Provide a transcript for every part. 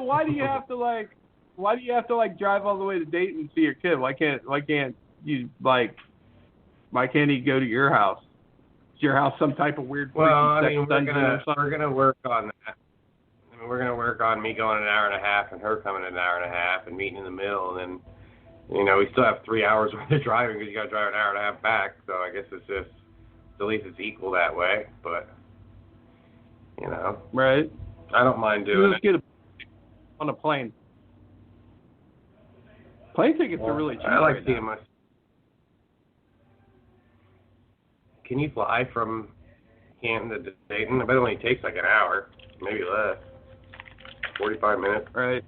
why do you have to drive all the way to Dayton to see your kid? Why can't you why can't he go to your house? Is your house some type of weird Well, I sex mean, dungeon or something? we're gonna work on that. I mean, we're gonna work on me going an hour and a half and her coming an hour and a half and meeting in the middle, and then, we still have 3 hours worth of driving because you gotta drive an hour and a half back. So I guess it's just, at least it's equal that way. But right. I don't mind doing it. Get on a plane. Plane tickets are really cheap. I like seeing my. Can you fly from Canton to Dayton? I bet it only takes like an hour, maybe less. 45 minutes. Right.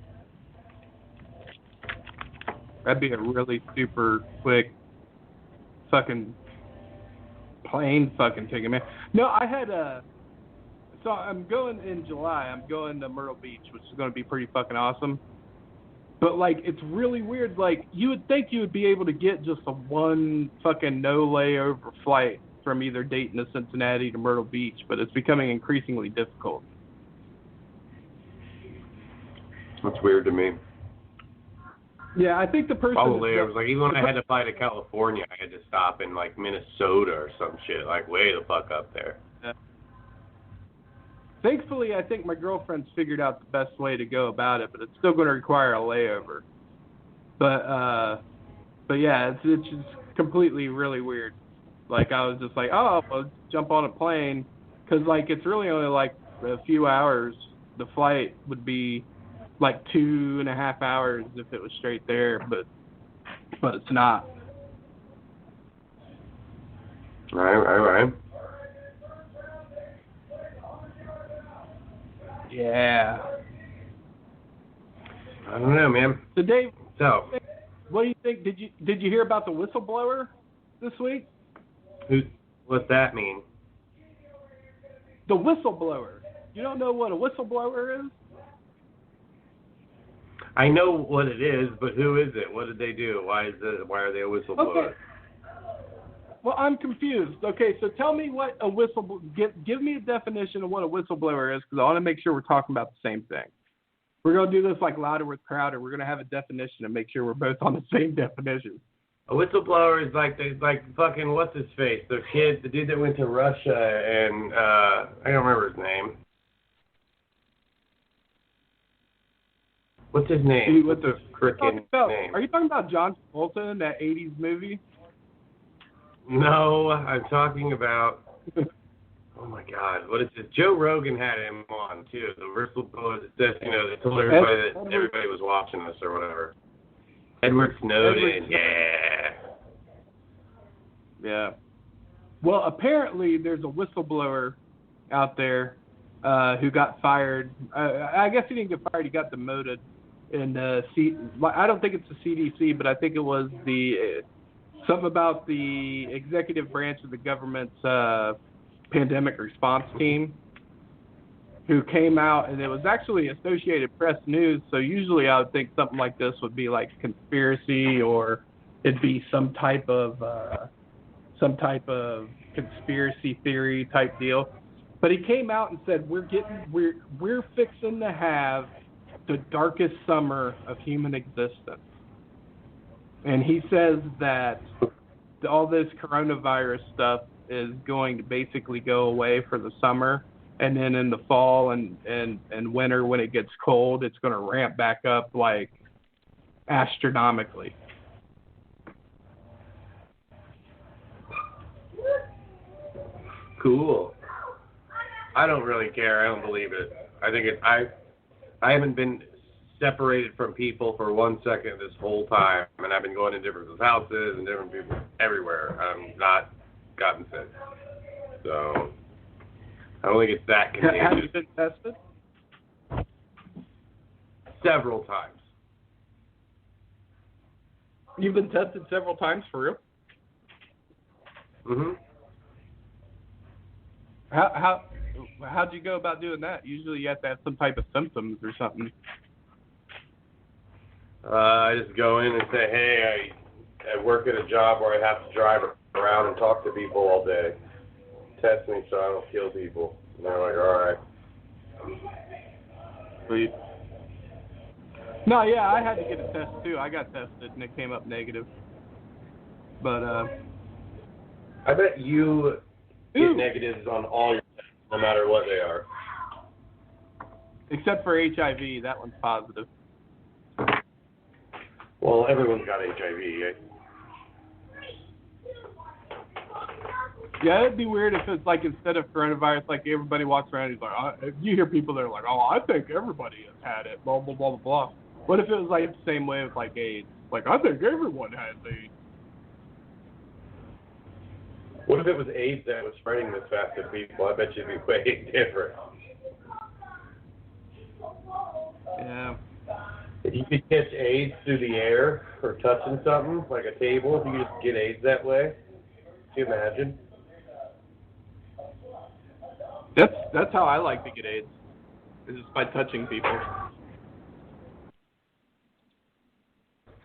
That'd be a really super quick fucking plane fucking ticket, man. No, I had so I'm going in July. I'm going to Myrtle Beach, which is going to be pretty fucking awesome. But, it's really weird. You would think you would be able to get just a one fucking no layover flight from either Dayton to Cincinnati to Myrtle Beach, but it's becoming increasingly difficult. That's weird to me. Yeah, I think the person... Probably. It was even when I had to fly to California, I had to stop in, Minnesota or some shit, way the fuck up there. Yeah. Thankfully, I think my girlfriend's figured out the best way to go about it, but it's still going to require a layover. But yeah, it's just completely really weird. I was just I'll jump on a plane, because, it's really only, a few hours. The flight would be, 2.5 hours if it was straight there, but it's not. Right. Yeah. I don't know, man. So, Dave, what do you think? Did you hear about the whistleblower this week? What's that mean? The whistleblower. You don't know what a whistleblower is? I know what it is, but who is it? What did they do? Why are they a whistleblower? Okay. Well, I'm confused. Okay, so tell me what a whistleblower... Give me a definition of what a whistleblower is, because I want to make sure we're talking about the same thing. We're going to do this louder with Crowder. We're going to have a definition and make sure we're both on the same definition. A whistleblower is fucking what's his face? The dude that went to Russia and I don't remember his name. What's his name? What's the frickin' name? Are you talking about John Travolta in that 80s movie? No, I'm talking about. Oh my God, what is this? Joe Rogan had him on too. The whistleblower that they told everybody that everybody was watching this or whatever. Edward Snowden, yeah. Well, apparently there's a whistleblower out there who got fired. I guess he didn't get fired; he got demoted. And I don't think it's the CDC, but I think it was something about the executive branch of the government's pandemic response team, who came out, and it was actually Associated Press News. So usually I would think something like this would be conspiracy, or it'd be some type of conspiracy theory type deal. But he came out and said we're fixing to have the darkest summer of human existence. And he says that all this coronavirus stuff is going to basically go away for the summer, and then in the fall and winter when it gets cold, it's going to ramp back up astronomically. Cool. I don't really care. I don't believe it. I think I haven't been separated from people for 1 second this whole time, and I've been going to different people's houses and different people everywhere. I'm not gotten sick. So I don't think it's that contagious. Have you been tested? Several times. You've been tested several times, for real? Mm-hmm. How'd you go about doing that? Usually you have to have some type of symptoms or something. I just go in and say, hey, I work at a job where I have to drive around and talk to people all day. Test me so I don't kill people. And they're like, all right. Sweet. No, yeah, I had to get a test too. I got tested and it came up negative. But I bet you get negatives on all your tests, no matter what they are. Except for HIV, that one's positive. Well, everyone's got HIV. Right? Yeah, it'd be weird if it's like instead of coronavirus, like everybody walks around and he's like, you hear people that are like, oh, I think everybody has had it, blah, blah, blah, blah, blah. What if it was like the same way with like AIDS? Like, I think everyone has AIDS. What if it was AIDS that was spreading this fast to people? I bet you'd be way different. Yeah. If you could catch AIDS through the air or touching something, like a table, if you could just get AIDS that way, can you imagine? That's how I like to get AIDS, is just by touching people.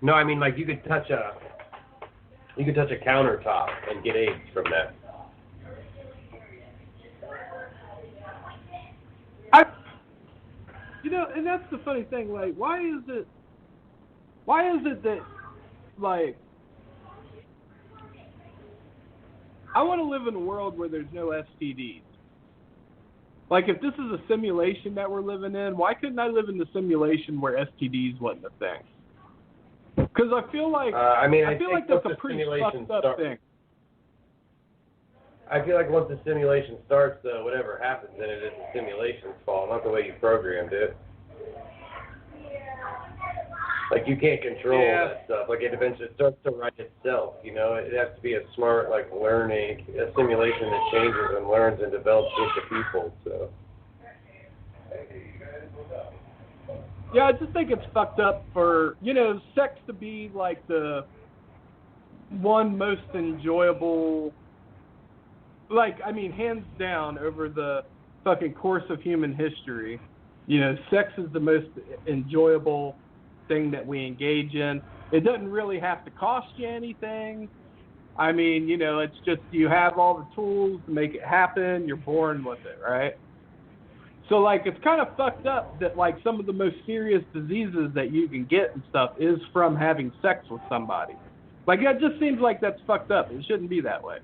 No, I mean like you could touch a countertop and get AIDS from that. And that's the funny thing. Like, why is it that like I want to live in a world where there's no STDs. Like, if this is a simulation that we're living in, why couldn't I live in the simulation where STDs wasn't a thing? Because I feel like I feel like that's a pretty fucked up thing. I feel like once the simulation starts, though, whatever happens in it is the simulation's fault, not the way you programmed it. Like, you can't control that stuff. Like, it eventually starts to write itself, you know? It has to be a smart, like, learning, a simulation that changes and learns and develops with the people, so. Yeah, I just think it's fucked up for, sex to be, like, the one most enjoyable, like, I mean, hands down over the fucking course of human history, sex is the most enjoyable thing that we engage in. It doesn't really have to cost you anything. I mean, it's just you have all the tools to make it happen. You're born with it, right? So, like, it's kind of fucked up that, like, some of the most serious diseases that you can get and stuff is from having sex with somebody. Like, it just seems like that's fucked up. It shouldn't be that way.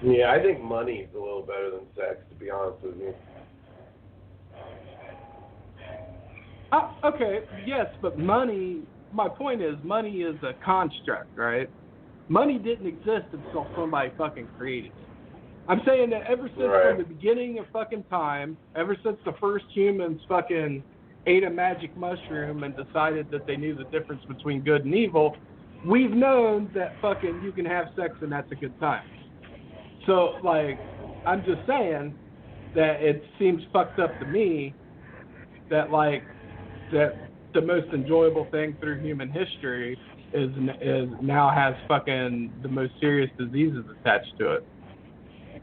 Yeah, I think money is a little better than sex, to be honest with you. Okay, yes, but money, my point is, money is a construct, right? Money didn't exist until somebody fucking created it. I'm saying that ever since from the beginning of fucking time, ever since the first humans fucking ate a magic mushroom and decided that they knew the difference between good and evil, we've known that fucking you can have sex and that's a good time. So, like, I'm just saying that it seems fucked up to me that, like, that the most enjoyable thing through human history is now has fucking the most serious diseases attached to it.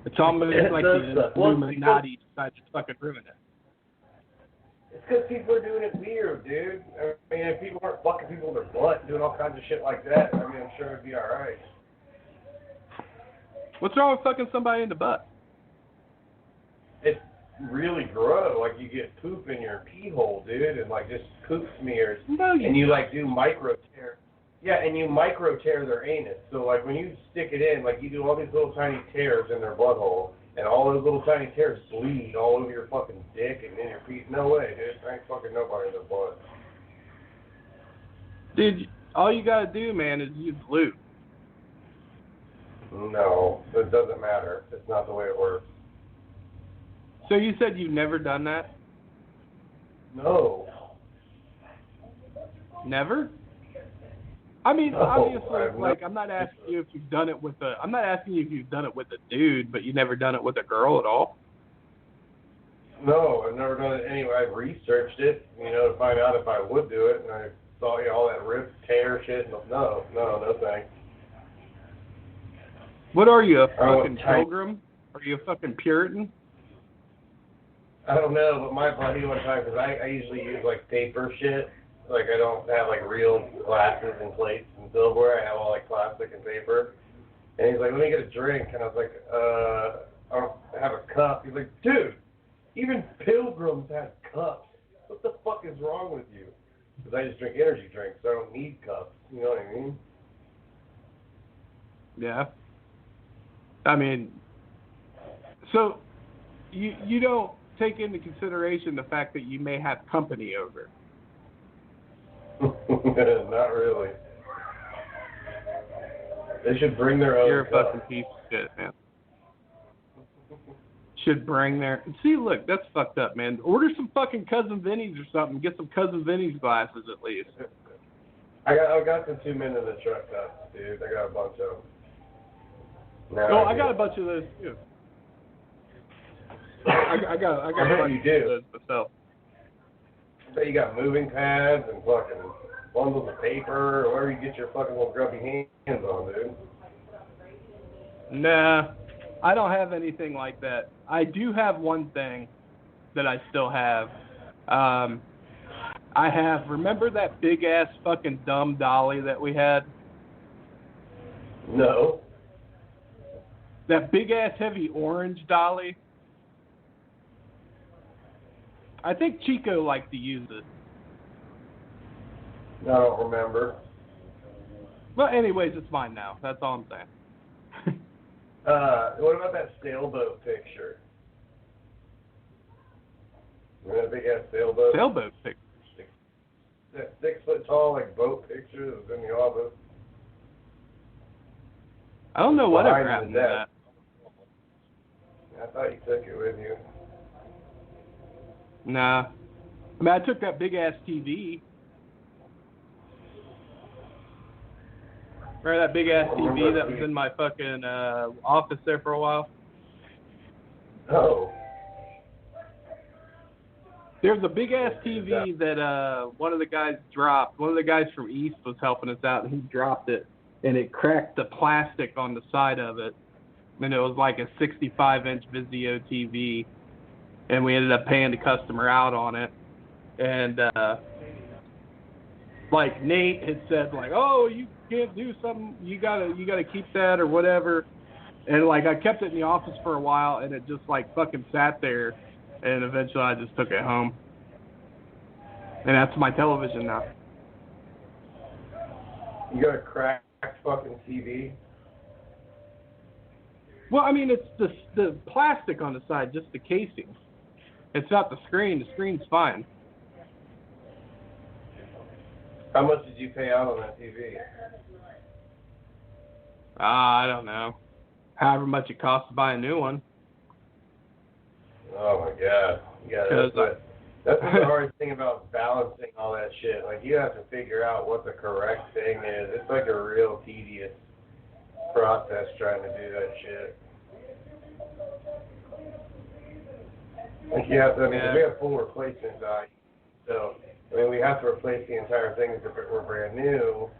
It's almost like the Illuminati decided to fucking ruin it. It's because people are doing it weird, dude. I mean, if people aren't fucking people in their butt, doing all kinds of shit like that, I mean, I'm sure it'd be alright. What's wrong with fucking somebody in the butt? It's really gross. Like, you get poop in your pee hole, dude, and, like, just poop smears. No, and you, like, do micro tear. Yeah, and you micro tear their anus. So, like, when you stick it in, like, you do all these little tiny tears in their butthole, and all those little tiny tears bleed all over your fucking dick and in your pee. No way, dude. I ain't fucking nobody in their butt. Dude, all you gotta do, man, is use lube. No, it doesn't matter. It's not the way it works. So you said you've never done that? No. Never? I mean, No, obviously, like, I'm not asking you if you've done it with a dude, but you never done it with a girl at all? No, I've never done it anyway. I've researched it, to find out if I would do it, and I saw, all that rip, tear shit. No thanks. What are you, a fucking pilgrim? Are you a fucking Puritan? I don't know, but my buddy one time, because I usually use, like, paper shit. Like, I don't have, like, real glasses and plates and silverware. I have all, like, plastic and paper. And he's like, let me get a drink. And I was like, I don't have a cup. He's like, dude, even pilgrims have cups. What the fuck is wrong with you? Because I just drink energy drinks, so I don't need cups. You know what I mean? Yeah. I mean, so you don't take into consideration the fact that you may have company over. Not really. They should bring their own. You're a cup. fucking piece of shit, man. Should bring their. See, look, that's fucked up, man. Order some fucking Cousin Vinny's or something. Get some Cousin Vinny's glasses at least. I got the 2 men in the truck cups, dude. I got a bunch of them. No, I got a bunch of those too. I got a bunch of those myself. So you got moving pads and fucking bundles of paper, or wherever you get your fucking little grubby hands on, dude. Nah, I don't have anything like that. I do have one thing that I still have. I have, remember that big ass fucking dumb dolly that we had? No. That big ass heavy orange dolly? I think Chico liked to use it. I don't remember. But anyways, it's mine now. That's all I'm saying. What about that sailboat picture? Remember that big ass sailboat? Sailboat picture. That 6 foot tall like boat picture that was in the office. I don't know what ever Behind happened to the that. I thought you took it with you. Nah. I mean, I took that big ass TV. Remember that big ass TV that was in my fucking office there for a while? Oh. There's a big ass TV that one of the guys dropped. One of the guys from East was helping us out, and he dropped it, and it cracked the plastic on the side of it. And it was like a 65-inch Vizio TV, and we ended up paying the customer out on it. And like Nate had said, like, oh, you can't do something. You gotta keep that or whatever. And like I kept it in the office for a while, and it just like fucking sat there. And eventually I just took it home. And that's my television now. You got a cracked fucking TV? Well, I mean, it's the plastic on the side, just the casing. It's not the screen. The screen's fine. How much did you pay out on that TV? I don't know. However much it costs to buy a new one. Oh my god. Yeah, that's the hard thing about balancing all that shit. Like, you have to figure out what the correct thing is. It's like a real tedious process trying to do that shit. Like, you have to, I mean, we have full replacement value. So, I mean, we have to replace the entire thing as if it were brand new.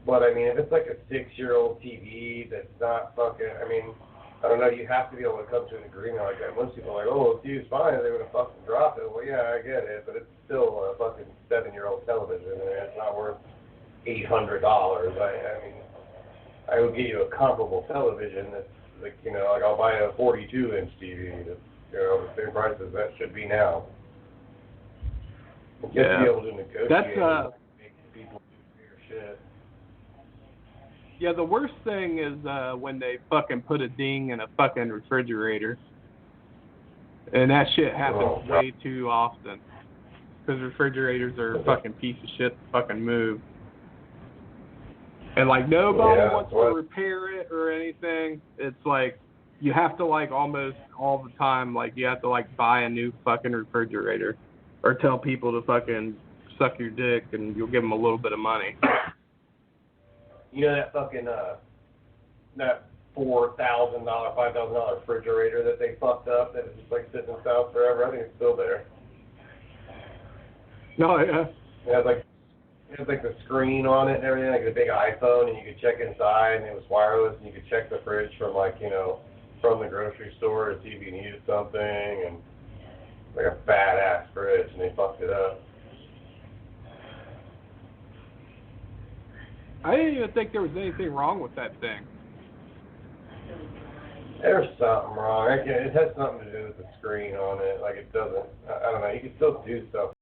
But, I mean, if it's like a 6-year-old TV that's not fucking, I mean, I don't know, you have to be able to come to an agreement like that. Most people are like, oh, it's used fine, they're going to fucking drop it. Well, yeah, I get it, but it's still a fucking 7-year-old television, and it's not worth $800. I mean, I would get you a comparable television that's, like, you know, like I'll buy a 42-inch TV that's, you know, the same price as that should be now. You have to be able to negotiate and make people do fair shit. Yeah, the worst thing is when they fucking put a ding in a fucking refrigerator. And that shit happens way too often. Because refrigerators are a fucking piece of shit to fucking move. And, like, nobody wants to repair it or anything. It's like, you have to, like, almost all the time, like, you have to, like, buy a new fucking refrigerator. Or tell people to fucking suck your dick and you'll give them a little bit of money. You know that fucking, that $4,000, $5,000 refrigerator that they fucked up that was just like sitting in the house forever? I think it's still there. Oh, yeah. It had like the screen on it and everything, like a big iPhone, and you could check inside, and it was wireless, and you could check the fridge from, like, you know, from the grocery store to see if you needed something, and like a badass fridge, and they fucked it up. I didn't even think there was anything wrong with that thing. There's something wrong. It has something to do with the screen on it. Like, it doesn't, I don't know, you can still do stuff